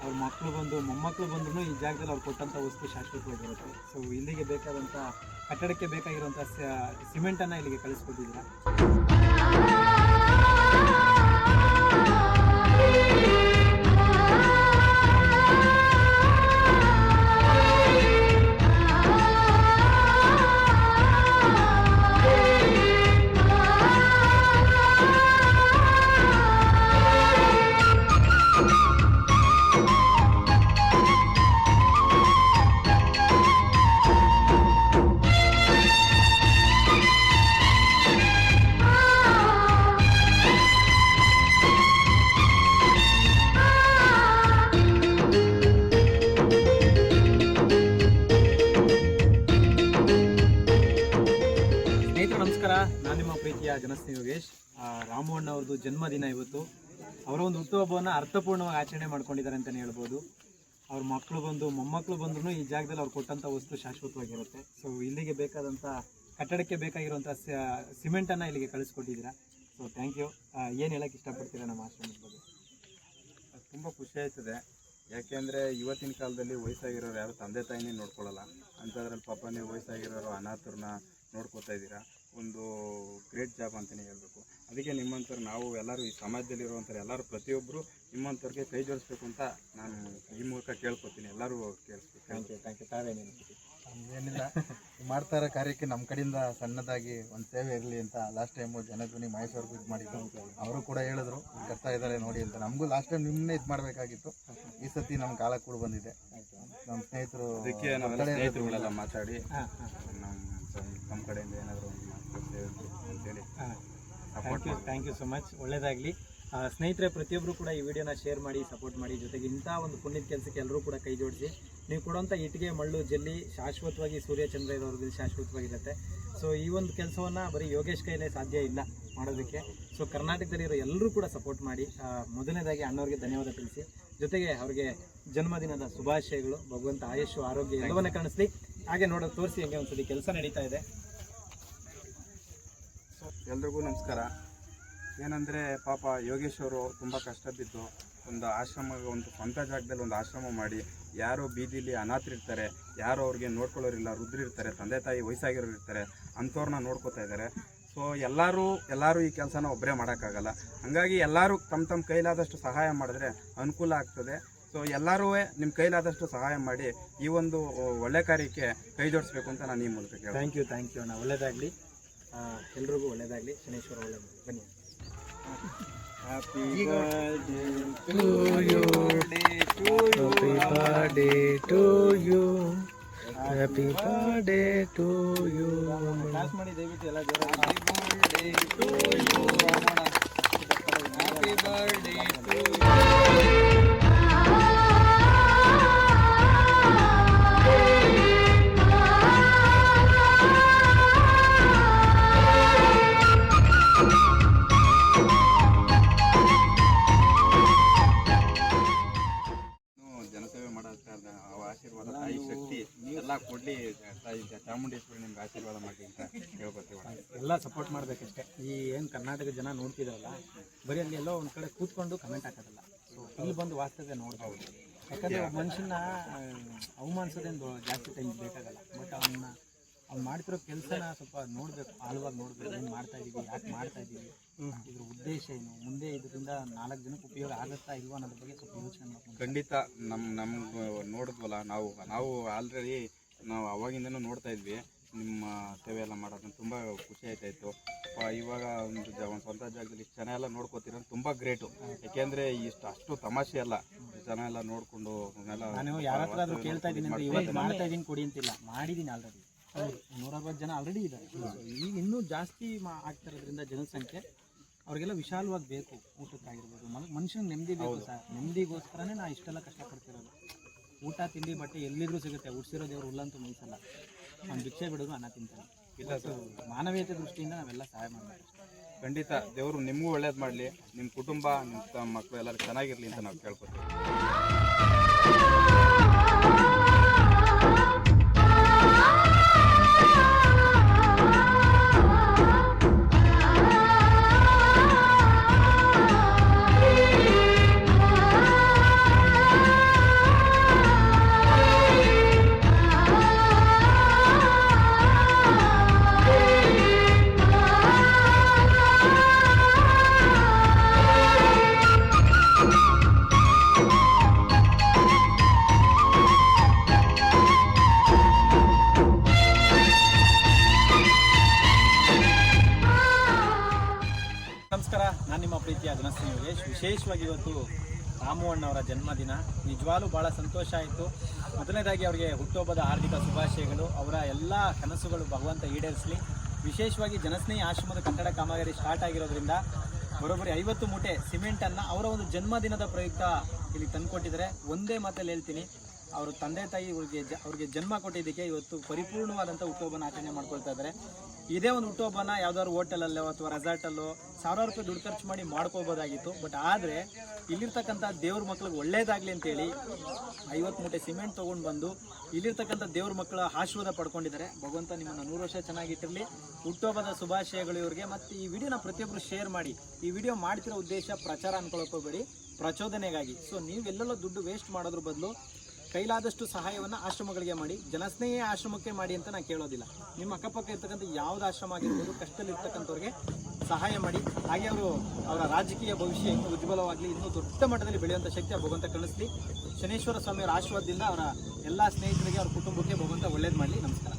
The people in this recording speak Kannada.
ಅವ್ರ ಮಕ್ಕಳು ಬಂದು ಮೊಮ್ಮಕ್ಕಳು ಬಂದ್ರೂ ಈ ಜಾಗದಲ್ಲಿ ಅವ್ರು ಕೊಟ್ಟಂಥ ವಸ್ತು ಶಾಶ್ವತವಾಗಿರುತ್ತೆ. ಸೊ ಇಲ್ಲಿಗೆ ಬೇಕಾದಂಥ ಕಟ್ಟಡಕ್ಕೆ ಬೇಕಾಗಿರುವಂಥ ಸಿಮೆಂಟನ್ನು ಇಲ್ಲಿಗೆ ಕಳಿಸ್ಕೊಟ್ಟಿದ್ದೀರಾ. ನಮಸ್ಕಾರ, ನಾನು ನಿಮ್ಮ ಪ್ರೀತಿಯ ಜನಸ್ನೇಹಿ ಯೋಗೇಶ್. ರಾಮು ಅಣ್ಣ ಅವ್ರದ್ದು ಜನ್ಮದಿನ ಇವತ್ತು. ಅವರ ಒಂದು ಹುಟ್ಟುಹಬ್ಬವನ್ನು ಅರ್ಥಪೂರ್ಣವಾಗಿ ಆಚರಣೆ ಮಾಡ್ಕೊಂಡಿದ್ದಾರೆ ಅಂತಲೇ ಹೇಳ್ಬೋದು. ಅವ್ರ ಮಕ್ಕಳು ಬಂದು ಮೊಮ್ಮಕ್ಕಳು ಬಂದ್ರೂ ಈ ಜಾಗದಲ್ಲಿ ಅವ್ರು ಕೊಟ್ಟಂಥ ವಸ್ತು ಶಾಶ್ವತವಾಗಿರುತ್ತೆ. ಸೊ ಇಲ್ಲಿಗೆ ಬೇಕಾದಂಥ ಕಟ್ಟಡಕ್ಕೆ ಬೇಕಾಗಿರುವಂಥ ಸಿಮೆಂಟನ್ನು ಇಲ್ಲಿಗೆ ಕಳಿಸ್ಕೊಟ್ಟಿದ್ದೀರಾ. So thank you. ಏನು ಹೇಳಕ್ಕೆ ಇಷ್ಟಪಡ್ತೀರಾ ನಮ್ಮ ಆಶ್ರಮದ ಬಗ್ಗೆ? ತುಂಬ ಖುಷಿ ಆಯ್ತದೆ. ಯಾಕೆಂದರೆ ಇವತ್ತಿನ ಕಾಲದಲ್ಲಿ ವಯಸ್ಸಾಗಿರೋರು ಯಾರು ತಂದೆ ತಾಯಿನೇ ನೋಡ್ಕೊಳ್ಳಲ್ಲ. ಅಂಥದ್ರಲ್ಲಿ ಪಾಪ ನೀವು ವಯಸ್ಸಾಗಿರೋರು ಅನಾಥರನ್ನ ನೋಡ್ಕೋತಾ ಇದ್ದೀರಾ. ಒಂದು ಗ್ರೇಟ್ ಜಾಬ್ ಅಂತಲೇ ಹೇಳಬೇಕು. ಅದಕ್ಕೆ ನಿಮ್ಮಂಥವ್ರು ನಾವು ಎಲ್ಲರೂ ಈ ಸಮಾಜದಲ್ಲಿರುವಂಥವ್ರು ಎಲ್ಲರೂ ಪ್ರತಿಯೊಬ್ಬರು ನಿಮ್ಮಂಥವ್ರಿಗೆ ಕೈ ಜೋಡಿಸ್ಬೇಕು ಅಂತ ನಾನು ಈ ಮೂಲಕ ಕೇಳ್ಕೊತೀನಿ. ಎಲ್ಲರೂ ಕೇಳಿಸ್ಬೇಕು. Thank you. ತಾವೇನೇನು ಏನಿಲ್ಲ, ಮಾಡ್ತಾ ಇರೋ ಕಾರ್ಯಕ್ಕೆ ನಮ್ಮ ಕಡೆಯಿಂದ ಸಣ್ಣದಾಗಿ ಒಂದು ಸೇವೆ ಇರಲಿ ಅಂತ ಲಾಸ್ಟ್ ಟೈಮು ಜನಧ್ವನಿ ಮಹೇಶ್ವರ್ಗೂ ಇದು ಮಾಡಿದ್ದು. ಅವರು ಕೂಡ ಹೇಳಿದ್ರು ಕರ್ತಾ ಇದ್ದಾರೆ ನೋಡಿ ಅಂತ. ನಮಗೂ ಲಾಸ್ಟ್ ಟೈಮ್ ನಿಮ್ಮನ್ನೇ ಇದು ಮಾಡಬೇಕಾಗಿತ್ತು. ಈ ಸತಿ ನಮ್ಮ ಕಾಲ ಕೂಡ ಬಂದಿದೆ. ನಮ್ಮ ಸ್ನೇಹಿತರು ಅದಕ್ಕೆ ನಾವೆಲ್ಲ ಸ್ನೇಹಿತರುಗಳೆಲ್ಲ ಮಾತಾಡಿ ನಮ್ಮ ಕಡೆಯಿಂದ ಏನಾದರೂ ಒಂದು ಅಂತೇಳಿ. Thank you so much. ಒಳ್ಳೆಯದಾಗಲಿ. ಸ್ನೇಹಿತರೆ, ಪ್ರತಿಯೊಬ್ಬರು ಕೂಡ ಈ ವಿಡಿಯೋನ ಶೇರ್ ಮಾಡಿ ಸಪೋರ್ಟ್ ಮಾಡಿ. ಜೊತೆಗೆ ಇಂಥ ಒಂದು ಪುಣ್ಯದ ಕೆಲಸಕ್ಕೆ ಎಲ್ಲರೂ ಕೂಡ ಕೈ ಜೋಡಿಸಿ. ನೀವು ಕೊಡುವಂಥ ಇಟ್ಟಿಗೆ ಮಳ್ಳು ಜಲ್ಲಿ ಶಾಶ್ವತವಾಗಿ ಸೂರ್ಯಚಂದ್ರ ಇರೋರಿಗೆ ಶಾಶ್ವತವಾಗಿರುತ್ತೆ. ಸೊ ಈ ಒಂದು ಕೆಲಸವನ್ನು ಬರೀ ಯೋಗೇಶ್ ಕೈಲೇ ಸಾಧ್ಯ ಇಲ್ಲ ಮಾಡೋದಕ್ಕೆ. ಸೊ ಕರ್ನಾಟಕದಲ್ಲಿರೋ ಎಲ್ಲರೂ ಕೂಡ ಸಪೋರ್ಟ್ ಮಾಡಿ. ಮೊದಲನೇದಾಗಿ ಅಣ್ಣವ್ರಿಗೆ ಧನ್ಯವಾದ ತಿಳಿಸಿ. ಜೊತೆಗೆ ಅವ್ರಿಗೆ ಜನ್ಮದಿನದ ಶುಭಾಶಯಗಳು. ಭಗವಂತ ಆಯುಷ್ಯ ಆರೋಗ್ಯ ಎಲ್ಲವನ್ನ ಕಾಣಿಸ್ಲಿ. ಹಾಗೆ ನೋಡೋದು ತೋರಿಸಿ ಹೆಂಗೆ ಒಂದ್ಸತಿ ಕೆಲಸ ನಡೀತಾ ಇದೆ. ಎಲ್ರಿಗೂ ನಮಸ್ಕಾರ. ಏನಂದರೆ ಪಾಪ ಯೋಗೇಶ್ ಅವರು ತುಂಬ ಕಷ್ಟ ಬಿದ್ದು ಒಂದು ಆಶ್ರಮ, ಒಂದು ಸ್ವಂತ ಜಾಗದಲ್ಲಿ ಒಂದು ಆಶ್ರಮ ಮಾಡಿ, ಯಾರೋ ಬೀದಿಲಿ ಅನಾಥರಿರ್ತಾರೆ, ಯಾರೋ ಅವ್ರಿಗೆ ನೋಡ್ಕೊಳ್ಳೋರಿಲ್ಲ, ವೃದ್ಧರಿರ್ತಾರೆ, ತಂದೆ ತಾಯಿ ವಯಸ್ಸಾಗಿರೋರು ಇರ್ತಾರೆ, ಅಂಥವ್ರನ್ನ ನೋಡ್ಕೋತಾ ಇದ್ದಾರೆ. ಸೊ ಎಲ್ಲರೂ ಈ ಕೆಲಸನ ಒಬ್ಬರೇ ಮಾಡೋಕ್ಕಾಗಲ್ಲ. ಹಾಗಾಗಿ ಎಲ್ಲರೂ ತಮ್ಮ ಕೈಲಾದಷ್ಟು ಸಹಾಯ ಮಾಡಿದ್ರೆ ಅನುಕೂಲ ಆಗ್ತದೆ. ಸೊ ಎಲ್ಲರೂ ನಿಮ್ಮ ಕೈಲಾದಷ್ಟು ಸಹಾಯ ಮಾಡಿ ಈ ಒಂದು ಒಳ್ಳೆ ಕಾರ್ಯಕ್ಕೆ ಕೈ ಜೋಡಿಸ್ಬೇಕು ಅಂತ ನಾನು ಈ ಮೂಲಕ ಕೇಳಿ. ಥ್ಯಾಂಕ್ ಯು ಅಣ್ಣ. ಒಳ್ಳೆಯದಾಗಲಿ, ಎಲ್ರಿಗೂ ಒಳ್ಳೆಯದಾಗಲಿ. ಶನೇಶ್ವರ ಒಳ್ಳೆಯದಾಗಲಿ. ಬನ್ನಿ. Happy birthday to you. Happy birthday to you. Happy birthday to you. Class ಮಾಡಿ ದಯವಿಟ್ಟು ಎಲ್ಲ ಜೋರಾಗಿ. Happy birthday to you. Happy birthday to you. ಆಶೀರ್ವಾದ ತಾಯಿ ಶಕ್ತಿ ಎಲ್ಲ ಕೊಡಲಿ. ತಾಯಿ ಚಾಮುಂಡೇಶ್ವರಿ ನಿಮ್ಗೆ ಆಶೀರ್ವಾದ ಮಾಡಿ ಅಂತ ಹೇಳ್ಕೊತೀವಿ. ಎಲ್ಲ ಸಪೋರ್ಟ್ ಮಾಡಬೇಕಷ್ಟೇ. ಈ ಏನು ಕರ್ನಾಟಕ ಜನ ನೋಡ್ತಿದಾರಲ್ಲ, ಬರೀ ಅಲ್ಲಿ ಎಲ್ಲೋ ಒಂದು ಕಡೆ ಕೂತ್ಕೊಂಡು ಕಮೆಂಟ್ ಹಾಕೋದಲ್ಲ. ಸೊ ಇಲ್ಲಿ ಬಂದು ವಾಸ್ತವ ನೋಡ್ಬೋದು. ಯಾಕಂದರೆ ಮನುಷ್ಯನ ಅವಮಾನಿಸೋದೇನು ಜಾಸ್ತಿ ಟೈಮ್ ಬೇಕಾಗಲ್ಲ. ಬಟ್ ಅವ್ನು ಮಾಡ್ತಿರೋ ಕೆಲಸನ ಸ್ವಲ್ಪ ನೋಡಬೇಕು, ಆಳವಾಗಿ ನೋಡಬೇಕು. ಏನು ಮಾಡ್ತಾ ಇದ್ದೀವಿ, ಯಾಕೆ ಮಾಡ್ತಾ ಇದ್ದೀವಿ, ಇದ್ರ ಉದ್ದೇಶ ಏನು, ಮುಂದೆ ಇದರಿಂದ 4 ಜನಕ್ಕೆ ಉಪಯೋಗ ಆಗುತ್ತಾ ಇಲ್ವಾ ಅನ್ನೋದ್ರ ಬಗ್ಗೆ ಸ್ವಲ್ಪ ಯೋಚನೆ ಮಾಡ್ಕೊಂಡು. ಖಂಡಿತ ನಮ್ಗೆ ನೋಡಿದ್ವಲ್ಲ, ನಾವು ಆಲ್ರೆಡಿ ನಾವು ಅವಾಗಿಂದನೂ ನೋಡ್ತಾ ಇದ್ವಿ ನಿಮ್ಮ ಸೇವೆ ಎಲ್ಲ ಮಾಡೋದನ್ನ. ತುಂಬ ಖುಷಿ ಆಯ್ತಾಯಿತ್ತು. ಇವಾಗ ಒಂದು ಸ್ವಂತ ಜಾಗದಲ್ಲಿ ಇಷ್ಟು ಜನ ಎಲ್ಲ ನೋಡ್ಕೋತೀರ, ತುಂಬ ಗ್ರೇಟು. ಯಾಕೆಂದರೆ ಅಷ್ಟು ತಮಾಷೆ ಅಲ್ಲ, ಜನ ಎಲ್ಲ ನೋಡಿಕೊಂಡು ನಾನು ಯಾರ ಹತ್ರ ಆದರೂ ಕೇಳ್ತಾ ಇದ್ದೀನಿ ಅಂದರೆ ಇವತ್ತು ಮಾಡ್ತಾ ಇದ್ದೀನಿ ಕೊಡಿ ಅಂತಿಲ್ಲ, ಮಾಡಿದ್ದೀನಿ ಆಲ್ರೆಡಿ. 160 ಜನ ಆಲ್ರೆಡಿ ಇದ್ದಾರೆ. ಈಗ ಇನ್ನೂ ಜಾಸ್ತಿ ಆಗ್ತಿರೋದ್ರಿಂದ ಜನಸಂಖ್ಯೆ ಅವ್ರಿಗೆಲ್ಲ ವಿಶಾಲವಾಗಿ ಬೇಕು. ಊಟಕ್ಕಾಗಿರ್ಬೋದು, ಮನುಷ್ಯನಿಗೆ ನೆಮ್ಮದಿ ಬೇಕು ಸರ್. ನೆಮ್ಮದಿಗೋಸ್ಕರನೇ ನಾ ಇಷ್ಟೆಲ್ಲ ಕಷ್ಟಪಡ್ತಿರೋದು. ಊಟ ತಿಂಡಿ ಬಟ್ಟೆ ಎಲ್ಲಿದ್ರೂ ಸಿಗುತ್ತೆ. ಉಡ್ಸಿರೋ ದೇವ್ರು ಹುಲ್ಲಂತೂ ಮೈಸಲ್ಲ. ನಾನು ಭಿಕ್ಷೆ ಬಿಡೋದು ಅನ್ನ ತಿಂತಾನೆ. ಇಲ್ಲ ಸರ್, ಮಾನವೀಯತೆ ದೃಷ್ಟಿಯಿಂದ ನಾವೆಲ್ಲ ಸಹಾಯ ಮಾಡಬೇಕು. ಖಂಡಿತ ದೇವರು ನಿಮಗೂ ಒಳ್ಳೇದು ಮಾಡಲಿ, ನಿಮ್ಮ ಕುಟುಂಬ, ನಿಮ್ಮ ಮಕ್ಕಳು ಎಲ್ಲರೂ ಚೆನ್ನಾಗಿರಲಿ ಅಂತ ನಾವು ಕೇಳ್ಕೊತೀವಿ. ವಿಶೇಷವಾಗಿ ಇವತ್ತು ರಾಮು ಅಣ್ಣವರ ಜನ್ಮದಿನ. ನಿಜವಾಗ್ಲೂ ಭಾಳ ಸಂತೋಷ ಆಯಿತು. ಮೊದಲನೇದಾಗಿ ಅವರಿಗೆ ಹುಟ್ಟುಹಬ್ಬದ ಹಾರ್ದಿಕ ಶುಭಾಶಯಗಳು. ಅವರ ಎಲ್ಲ ಕನಸುಗಳು ಭಗವಂತ ಈಡೇರಿಸಲಿ. ವಿಶೇಷವಾಗಿ ಜನಸ್ನೇಹಿ ಆಶ್ರಮದ ಕಟ್ಟಡ ಕಾಮಗಾರಿ ಸ್ಟಾರ್ಟ್ ಆಗಿರೋದ್ರಿಂದ ಬರೋಬ್ಬರಿ 50 ಮೂಟೆ ಸಿಮೆಂಟನ್ನು ಅವರ ಒಂದು ಜನ್ಮದಿನದ ಪ್ರಯುಕ್ತ ಇಲ್ಲಿ ತಂದುಕೊಟ್ಟಿದ್ದಾರೆ. ಒಂದೇ ಮಾತಲ್ಲಿ ಹೇಳ್ತೀನಿ, ಅವರು ತಂದೆ ತಾಯಿ ಅವ್ರಿಗೆ ಜನ್ಮ ಕೊಟ್ಟಿದ್ದಕ್ಕೆ ಇವತ್ತು ಪರಿಪೂರ್ಣವಾದಂಥ ಹುಟ್ಟುಹಬ್ಬನ ಆಚರಣೆ ಮಾಡ್ಕೊಳ್ತಾ ಇದ್ದಾರೆ. ಇದೇ ಒಂದು ಹುಟ್ಟುಹಬ್ಬನ ಯಾವ್ದಾದ್ರು ಹೋಟೆಲಲ್ಲೋ ಅಥವಾ ರೆಸಾರ್ಟಲ್ಲೋ ಸಾವಿರಾರು ರೂಪಾಯಿ ದುಡ್ಡು ಖರ್ಚು ಮಾಡಿ ಮಾಡ್ಕೋಬೋದಾಗಿತ್ತು. ಬಟ್ ಆದರೆ ಇಲ್ಲಿರ್ತಕ್ಕಂಥ ದೇವ್ರ ಮಕ್ಳಿಗೆ ಒಳ್ಳೇದಾಗಲಿ ಅಂತೇಳಿ 50 ಮೂಟೆ ಸಿಮೆಂಟ್ ತೊಗೊಂಡು ಬಂದು ಇಲ್ಲಿರ್ತಕ್ಕಂಥ ದೇವ್ರ ಮಕ್ಕಳ ಆಶೀರ್ವಾದ ಪಡ್ಕೊಂಡಿದ್ದಾರೆ. ಭಗವಂತ ನಿಮ್ಮನ್ನು 100 ವರ್ಷ ಚೆನ್ನಾಗಿಟ್ಟಿರಲಿ. ಹುಟ್ಟುಹಬ್ಬದ ಶುಭಾಶಯಗಳು ಇವ್ರಿಗೆ. ಮತ್ತು ಈ ವಿಡಿಯೋನ ಪ್ರತಿಯೊಬ್ಬರು ಶೇರ್ ಮಾಡಿ. ಈ ವಿಡಿಯೋ ಮಾಡ್ತಿರೋ ಉದ್ದೇಶ ಪ್ರಚಾರ ಅನ್ಕೊಳ್ಕೋಬೇಡಿ, ಪ್ರಚೋದನೆಗಾಗಿ. ಸೊ ನೀವೆಲ್ಲೆಲ್ಲೋ ದುಡ್ಡು ವೇಸ್ಟ್ ಮಾಡೋದ್ರ ಬದಲು ಕೈಲಾದಷ್ಟು ಸಹಾಯವನ್ನು ಆಶ್ರಮಗಳಿಗೆ ಮಾಡಿ. ಜನಸ್ನೇಹಿ ಆಶ್ರಮಕ್ಕೆ ಮಾಡಿ ಅಂತ ನಾನು ಕೇಳೋದಿಲ್ಲ. ನಿಮ್ಮ ಅಕ್ಕಪಕ್ಕ ಇರ್ತಕ್ಕಂಥ ಯಾವ್ದು ಆಶ್ರಮ ಆಗಿರ್ಬೋದು, ಕಷ್ಟದಲ್ಲಿರ್ತಕ್ಕಂಥವ್ರಿಗೆ ಸಹಾಯ ಮಾಡಿ. ಹಾಗೆ ಅವರ ರಾಜಕೀಯ ಭವಿಷ್ಯ ಇನ್ನೂ ಉಜ್ವಲವಾಗಲಿ, ಇನ್ನೂ ದೊಡ್ಡ ಮಟ್ಟದಲ್ಲಿ ಬೆಳೆಯುವಂಥ ಶಕ್ತಿ ಭಗವಂತ ಕಳಿಸ್ಲಿ. ಶನೇಶ್ವರ ಸ್ವಾಮಿಯವರ ಆಶೀರ್ವಾದದಿಂದ ಅವರ ಎಲ್ಲ ಸ್ನೇಹಿತರಿಗೆ, ಅವ್ರ ಕುಟುಂಬಕ್ಕೆ ಭಗವಂತ ಒಳ್ಳೇದು ಮಾಡಲಿ. ನಮಸ್ಕಾರ.